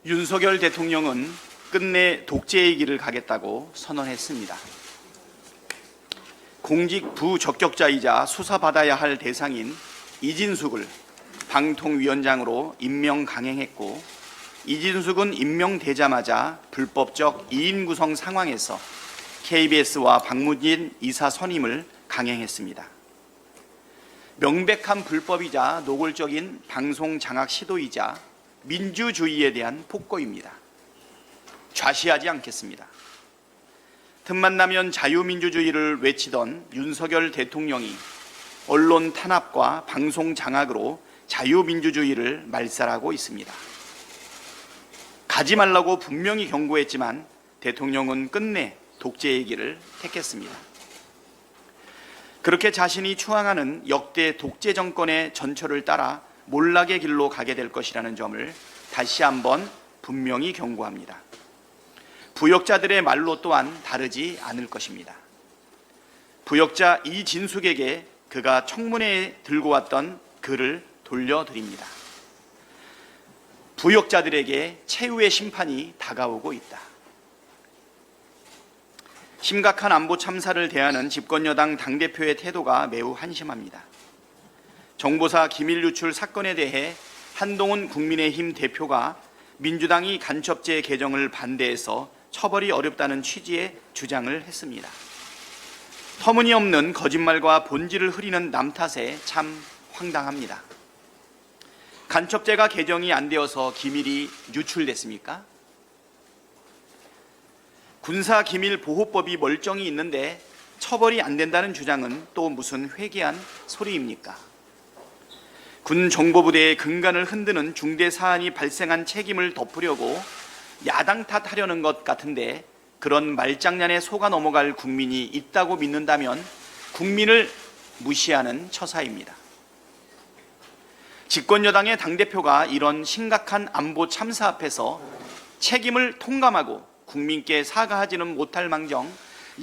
윤석열 대통령은 끝내 독재의 길을 가겠다고 선언했습니다. 공직 부적격자이자 수사받아야 할 대상인 이진숙을 방통위원장으로 임명 강행했고, 이진숙은 임명되자마자 불법적 2인 구성 상황에서 KBS와 박무진 이사 선임을 강행했습니다. 명백한 불법이자 노골적인 방송 장악 시도이자 민주주의에 대한 폭거입니다. 좌시하지 않겠습니다. 틈만 나면 자유민주주의를 외치던 윤석열 대통령이 언론 탄압과 방송 장악으로 자유민주주의를 말살하고 있습니다. 가지 말라고 분명히 경고했지만 대통령은 끝내 독재의 길을 택했습니다. 그렇게 자신이 추앙하는 역대 독재 정권의 전철을 따라 몰락의 길로 가게 될 것이라는 점을 다시 한번 분명히 경고합니다. 부역자들의 말로 또한 다르지 않을 것입니다. 부역자 이진숙에게 그가 청문회에 들고 왔던 글을 돌려드립니다. 부역자들에게 최후의 심판이 다가오고 있다. 심각한 안보 참사를 대하는 집권여당 당대표의 태도가 매우 한심합니다. 정보사 기밀 유출 사건에 대해 한동훈 국민의힘 대표가 민주당이 간첩죄 개정을 반대해서 처벌이 어렵다는 취지의 주장을 했습니다. 터무니없는 거짓말과 본질을 흐리는 남 탓에 참 황당합니다. 간첩죄가 개정이 안 되어서 기밀이 유출됐습니까? 군사기밀보호법이 멀쩡히 있는데 처벌이 안 된다는 주장은 또 무슨 회개한 소리입니까? 군 정보부대의 근간을 흔드는 중대 사안이 발생한 책임을 덮으려고 야당 탓하려는 것 같은데, 그런 말장난에 속아 넘어갈 국민이 있다고 믿는다면 국민을 무시하는 처사입니다. 집권여당의 당대표가 이런 심각한 안보 참사 앞에서 책임을 통감하고 국민께 사과하지는 못할 망정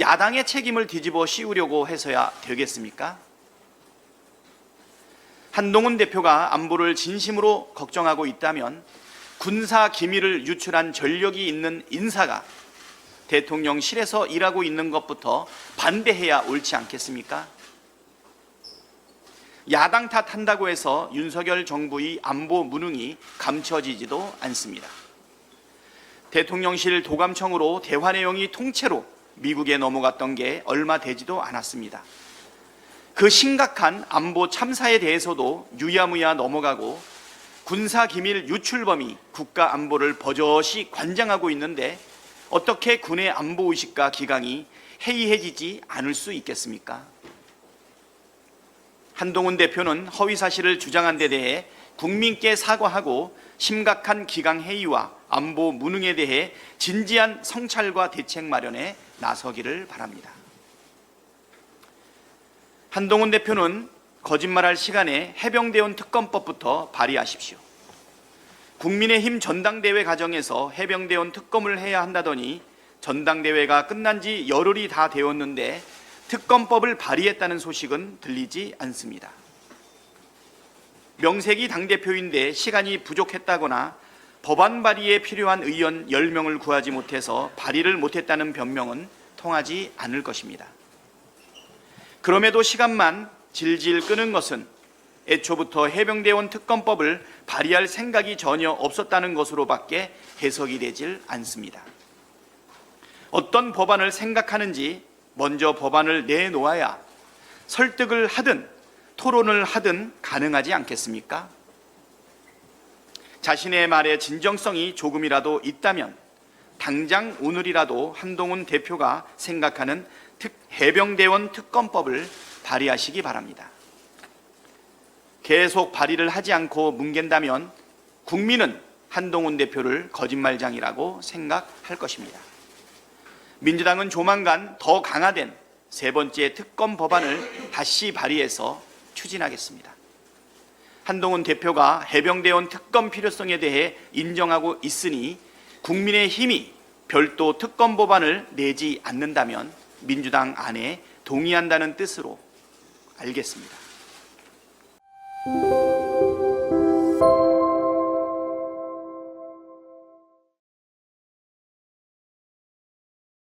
야당의 책임을 뒤집어 씌우려고 해서야 되겠습니까? 한동훈 대표가 안보를 진심으로 걱정하고 있다면 군사 기밀을 유출한 전력이 있는 인사가 대통령실에서 일하고 있는 것부터 반대해야 옳지 않겠습니까? 야당 탓한다고 해서 윤석열 정부의 안보 무능이 감춰지지도 않습니다. 대통령실 도감청으로 대화 내용이 통째로 미국에 넘어갔던 게 얼마 되지도 않았습니다. 그 심각한 안보 참사에 대해서도 유야무야 넘어가고 군사기밀 유출범이 국가 안보를 버젓이 관장하고 있는데 어떻게 군의 안보의식과 기강이 해이해지지 않을 수 있겠습니까? 한동훈 대표는 허위사실을 주장한 데 대해 국민께 사과하고 심각한 기강 해이와 안보 무능에 대해 진지한 성찰과 대책 마련에 나서기를 바랍니다. 한동훈 대표는 거짓말할 시간에 해병대원 특검법부터 발의하십시오. 국민의힘 전당대회 과정에서 해병대원 특검을 해야 한다더니 전당대회가 끝난 지 열흘이 다 되었는데 특검법을 발의했다는 소식은 들리지 않습니다. 명색이 당대표인데 시간이 부족했다거나 법안 발의에 필요한 의원 10명을 구하지 못해서 발의를 못했다는 변명은 통하지 않을 것입니다. 그럼에도 시간만 질질 끄는 것은 애초부터 해병대원 특검법을 발의할 생각이 전혀 없었다는 것으로밖에 해석이 되질 않습니다. 어떤 법안을 생각하는지 먼저 법안을 내놓아야 설득을 하든 토론을 하든 가능하지 않겠습니까? 자신의 말에 진정성이 조금이라도 있다면 당장 오늘이라도 한동훈 대표가 생각하는 해병대원 특검법을 발의하시기 바랍니다. 계속 발의를 하지 않고 뭉갠다면 국민은 한동훈 대표를 거짓말장이라고 생각할 것입니다. 민주당은 조만간 더 강화된 세 번째 특검 법안을 다시 발의해서 추진하겠습니다. 한동훈 대표가 해병대원 특검 필요성에 대해 인정하고 있으니 국민의힘이 별도 특검 법안을 내지 않는다면 민주당 안에 동의한다는 뜻으로 알겠습니다.